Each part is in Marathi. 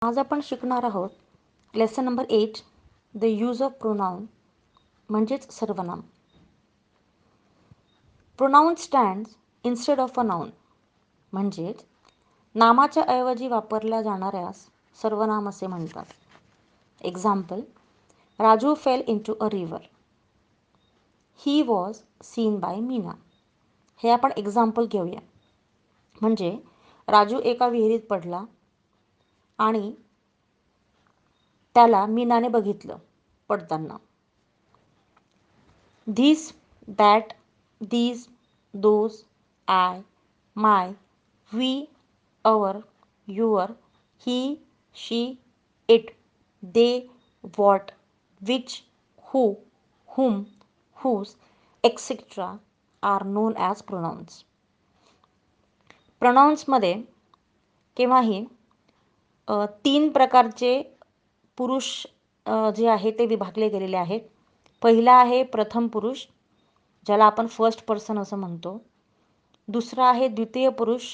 आज आपण शिकणार आहोत lesson number 8 the use of pronoun म्हणजेच सर्वनाम. Pronoun stands instead of a noun म्हणजेच नामाच्या ऐवजी वापरल्या जाणाऱ्यास सर्वनाम असे म्हणतात. Example, Raju fell into a river. He was seen by Meena. हे आपण एक्झाम्पल घेऊया. म्हणजे राजू एका विहिरीत पडला आणि त्याला मीनाने बघितलं पडताना. This, that, these, those, I, my, we, our, your, he, she, it, they, what, which, who, whom, whose, etc. are known as pronouns. प्रोनाउन्समध्ये केव्हाही 3 प्रकारचे पुरुष जे आहे ते विभागले गेलेले आहेत. पहिला आहे प्रथम पुरुष, ज्याला आपण फर्स्ट पर्सन असं म्हणतो. दुसरा आहे द्वितीय पुरुष,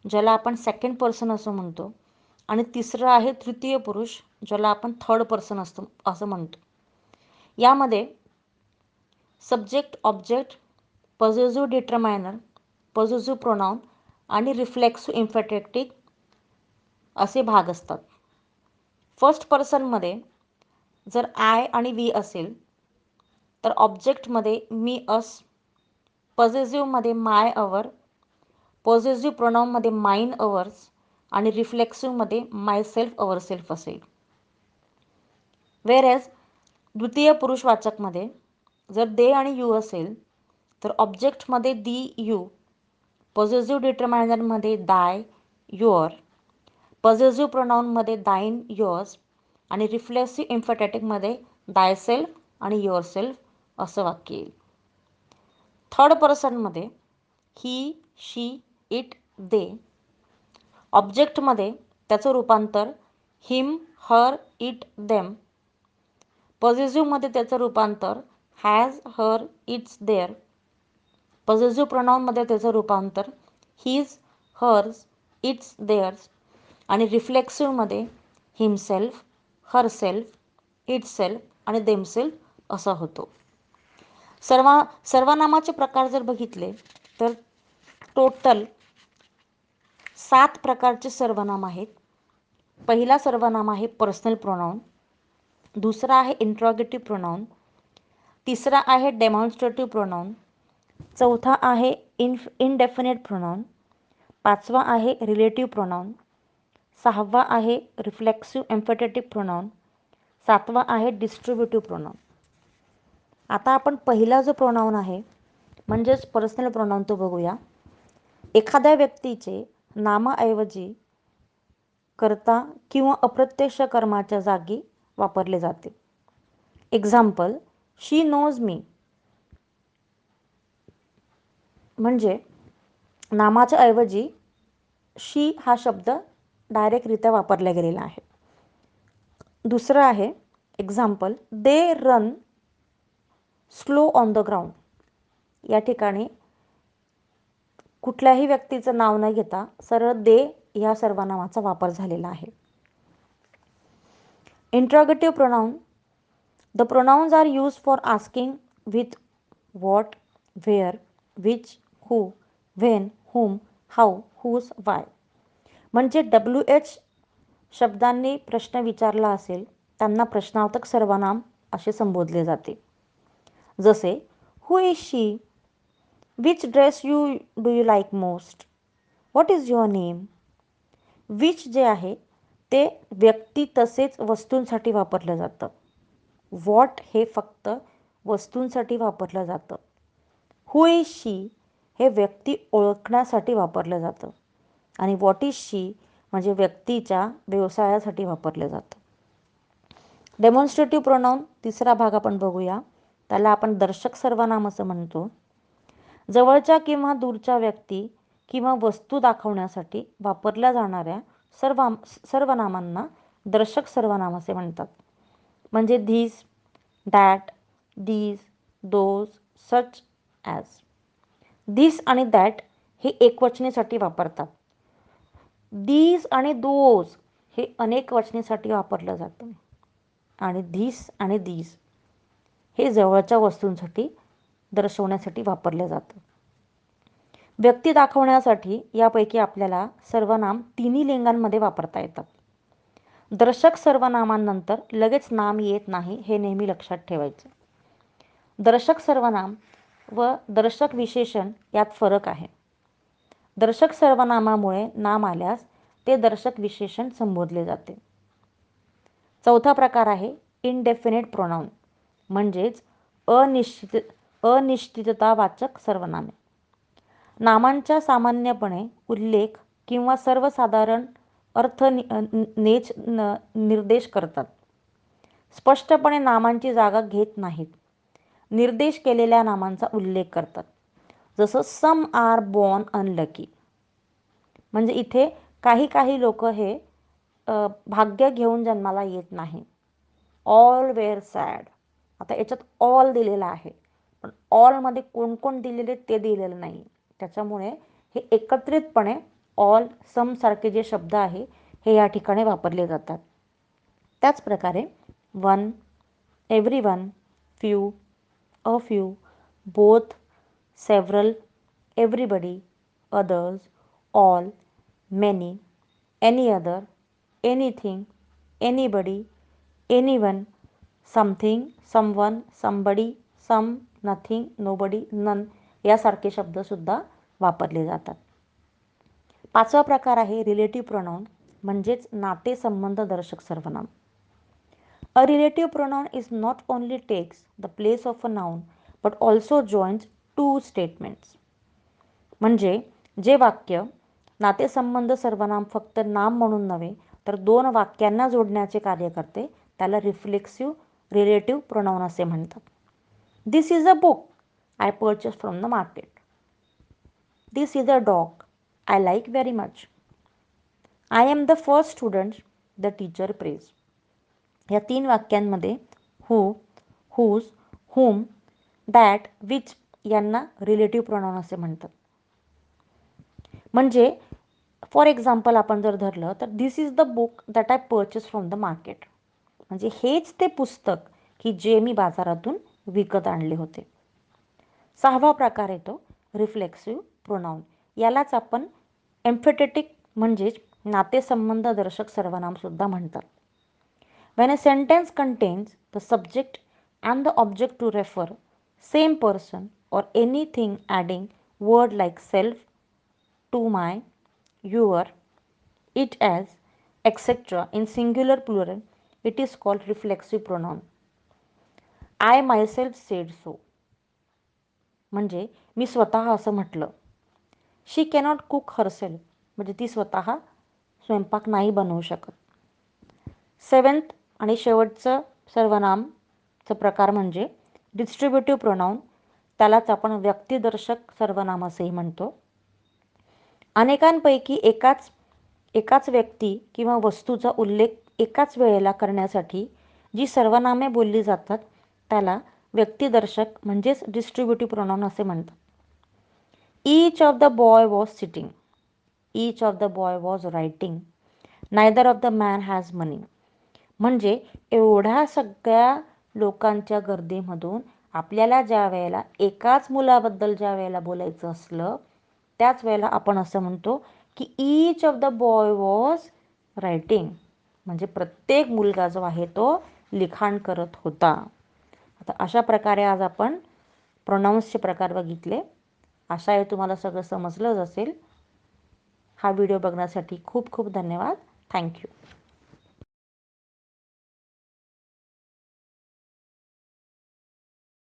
ज्याला आपण सेकंड पर्सन असं म्हणतो. आणि तिसरं आहे तृतीय पुरुष, ज्याला आपण थर्ड पर्सन असं म्हणतो. यामध्ये सब्जेक्ट, ऑब्जेक्ट, पॉझेसिव्ह डिटरमायनर, पॉझेसिव्ह प्रोनाउन आणि रिफ्लेक्सिव्ह इन्फिनिटिव्ह असे भाग असतात. फर्स्ट पर्सनमध्ये जर आय आणि वी असेल तर ऑब्जेक्टमध्ये मी, अस, पॉझेसिव्हमध्ये माय, अवर, पॉझेसिव्ह प्रोनाउनमध्ये माइन, अवर्स आणि रिफ्लेक्सिव्हमध्ये माय सेल्फ, अवर सेल्फ असेल. वेअरएज द्वितीय पुरुषवाचकमध्ये जर दे आणि यू असेल तर ऑब्जेक्टमध्ये दी, यू, पॉझेसिव्ह डिटरमायनरमध्ये दाय, युअर, पॉझेसिव्ह प्रोनाउनमध्ये दाइन, युअर्स आणि रिफ्लेक्सिव्ह इन्फिनिटिव्हमध्ये दाय सेल्फ आणि युअर सेल्फ असं वाक्य येईल. थर्ड पर्सनमध्ये ही, शी, इट, दे, ऑब्जेक्टमध्ये त्याचं रूपांतर हिम, हर, इट, देम, पॉझेसिव्हमध्ये त्याचं रूपांतर हॅज, हर, इट्स, देअर, पॉझेसिव्ह प्रोनाउनमध्ये त्याचं रूपांतर हिज, हर्स, इट्स, देअर्स आणि रिफ्लेक्सिव्हमध्ये हिमसेल्फ, हरसेल्फ, इटसेल्फ आणि देमसेल्फ असा होतो. सर्वनामाचे प्रकार जर बघितले तर टोटल 7 प्रकारचे सर्वनाम आहेत. पहिला सर्वनाम आहे पर्सनल प्रोनाउन, दुसरा आहे इंट्रॉगेटिव्ह प्रोनाउन, तिसरा आहे डेमॉन्स्ट्रेटिव्ह प्रोनाउन, चौथा आहे इनडेफिनेट प्रोनाउन, पाचवा आहे रिलेटिव्ह प्रोनाउन, सहावा आहे रिफ्लेक्सिव्ह एम्फेटेटिव्ह प्रोनाउन, सातवा आहे डिस्ट्रीब्युटिव्ह प्रोनाउन. आता आपण पहिला जो प्रोनाउन आहे म्हणजेच पर्सनल प्रोनाउन तो बघूया. एखाद्या व्यक्तीचे नामाऐवजी कर्ता किंवा अप्रत्यक्ष कर्माच्या जागी वापरले जाते. एक्झाम्पल, शी नोज मी. म्हणजे नामाच्या ऐवजी शी हा शब्द डायरेक्टरित्या वापरला गेलेला आहे. दुसरं आहे example, they run slow on the ground. या ठिकाणी कुठल्याही व्यक्तीचं नाव न घेता सरळ दे या सर्वनामाचा वापर झालेला आहे. Interrogative pronoun, the pronouns are use for asking with what, where, which, who, when, whom, how, whose, why. म्हणजे WH शब्दांनी प्रश्न विचारला असेल त्यांना प्रश्नार्थक सर्वनाम असे संबोधले जाते. जसे who is she, which dress do you like most, what is your name. Which जे आहे ते व्यक्ती तसेच वस्तूंसाठी वापरलं जातं. व्हॉट हे फक्त वस्तूंसाठी वापरलं जातं. हू इज शी हे व्यक्ती ओळखण्यासाठी वापरलं जातं आणि व्हॉट इज शी म्हणजे व्यक्तीच्या व्यवसायासाठी वापरलं जातं. डेमॉन्स्ट्रेटिव्ह प्रोनाउन तिसरा भाग आपण बघूया. त्याला आपण दर्शक सर्वनाम असं म्हणतो. जवळच्या किंवा दूरच्या व्यक्ती किंवा वस्तू दाखवण्यासाठी वापरल्या जाणाऱ्या सर्वनामांना दर्शक सर्वनाम असे म्हणतात. म्हणजे this, that, these, those, such as. This आणि दॅट हे एकवचनेसाठी वापरतात. दीज आणि दोज हे अनेक वचनेसाठी वापरलं जातं आणि धीस आणि दीज हे जवळच्या वस्तूंसाठी दर्शवण्यासाठी वापरलं जातं. व्यक्ती दाखवण्यासाठी यापैकी आपल्याला सर्वनाम तिन्ही लिंगांमध्ये वापरता येतात. दर्शक सर्वनामांनंतर लगेच नाम येत नाही हे नेहमी लक्षात ठेवायचं. दर्शक सर्वनाम व दर्शक विशेषण यात फरक आहे. दर्शक सर्वनामामुळे नाम आल्यास ते दर्शक विशेषण संबोधले जाते. चौथा प्रकार आहे इनडेफिनेट प्रोनाऊन म्हणजेच अनिश्चिततावाचक सर्वनामे. नामांच्या सामान्यपणे उल्लेख किंवा सर्वसाधारण अर्थ निर्देश करतात. स्पष्टपणे नामांची जागा घेत नाहीत. निर्देश केलेल्या नामांचा उल्लेख करतात. जसं सम आर बॉर्न अनलकी म्हणजे इथे काही लोक हे भाग्य घेऊन जन्माला येत नाही. ऑल वेअर सॅड, आता याच्यात ऑल दिलेला आहे पण ऑलमध्ये कोण कोण दिलेले ते दिलेलं नाही. त्याच्यामुळे हे एकत्रितपणे ऑल सम सारखे जे शब्द आहे हे या ठिकाणी वापरले जातात. त्याचप्रकारे one, everyone, few, a few, both, several, everybody, others, all, many, any other, anything, anybody, anyone, something, someone, somebody, some, nothing, nobody, none यासारखे शब्दसुद्धा वापरले जातात. पाचवा प्रकार आहे रिलेटिव्ह प्रोनाऊन म्हणजेच नातेसंबंध दर्शक सर्वनाम. A relative pronoun is not only takes the place of a noun but also joins two statements. म्हणजे जे वाक्य नातेसंबंध सर्वनाम फक्त नाम म्हणून नव्हे तर दोन वाक्यांना जोडण्याचे कार्य करते त्याला रिफ्लेक्सिव्ह रिलेटिव्ह प्रोनाऊन असे म्हणतात. This is a book I purchase from the market. This is a dog I like very much. I am the first student the teacher praise. या तीन वाक्यांमध्ये who, whose, whom, that, which यांना रिलेटिव्ह प्रोनाऊन असे म्हणतात. म्हणजे फॉर एक्झाम्पल आपण जर धरलं तर this is the book that I purchase from the market म्हणजे हेच ते पुस्तक की जे मी बाजारातून विकत आणले होते. सहावा प्रकार येतो रिफ्लेक्सिव्ह प्रोनाऊन. यालाच आपण एम्फेटेटिक म्हणजेच नातेसंबंध दर्शक सर्वनाम सुद्धा म्हणतात. When a sentence contains the subject and the object to refer same person or anything adding word like self, to my, your, it as, etc. in singular plural, it is called reflexive pronoun. I myself said so म्हणजे मी स्वतः असं म्हटलं. शी कॅनॉट कुक हरसेल्फ म्हणजे ती स्वतः स्वयंपाक नाही बनवू शकत. सेवन्थ आणि शेवटचं सर्वनामचं प्रकार म्हणजे डिस्ट्रीब्युटिव्ह प्रोनाऊन. त्यालाच आपण व्यक्तिदर्शक सर्वनाम असेही म्हणतो. अनेकांपैकी एकाच व्यक्ती किंवा वस्तूचा उल्लेख एकाच वेळेला करण्यासाठी जी सर्वनामे बोलली जातात त्याला व्यक्तिदर्शक म्हणजेच डिस्ट्रीब्युटिव्ह प्रोनाऊन असे म्हणतात. Each of the boy was sitting. Each of the boy was writing. Neither of the man has money. म्हणजे एवढ्या सगळ्या लोकांच्या गर्दीमधून आपल्याला ज्या वेळेला एकाच मुलाबद्दल ज्या वेळेला बोलायचं असलं त्याच वेळेला आपण असं म्हणतो की each of the boy was writing म्हणजे प्रत्येक मुलगा जो आहे तो लिखाण करत होता. आता अशा प्रकारे आज आपण प्रोनाऊन्सचे प्रकार बघितले. आशा आहे तुम्हाला सगळं समजलंच असेल. हा व्हिडिओ बघण्यासाठी खूप खूप धन्यवाद. थँक्यू.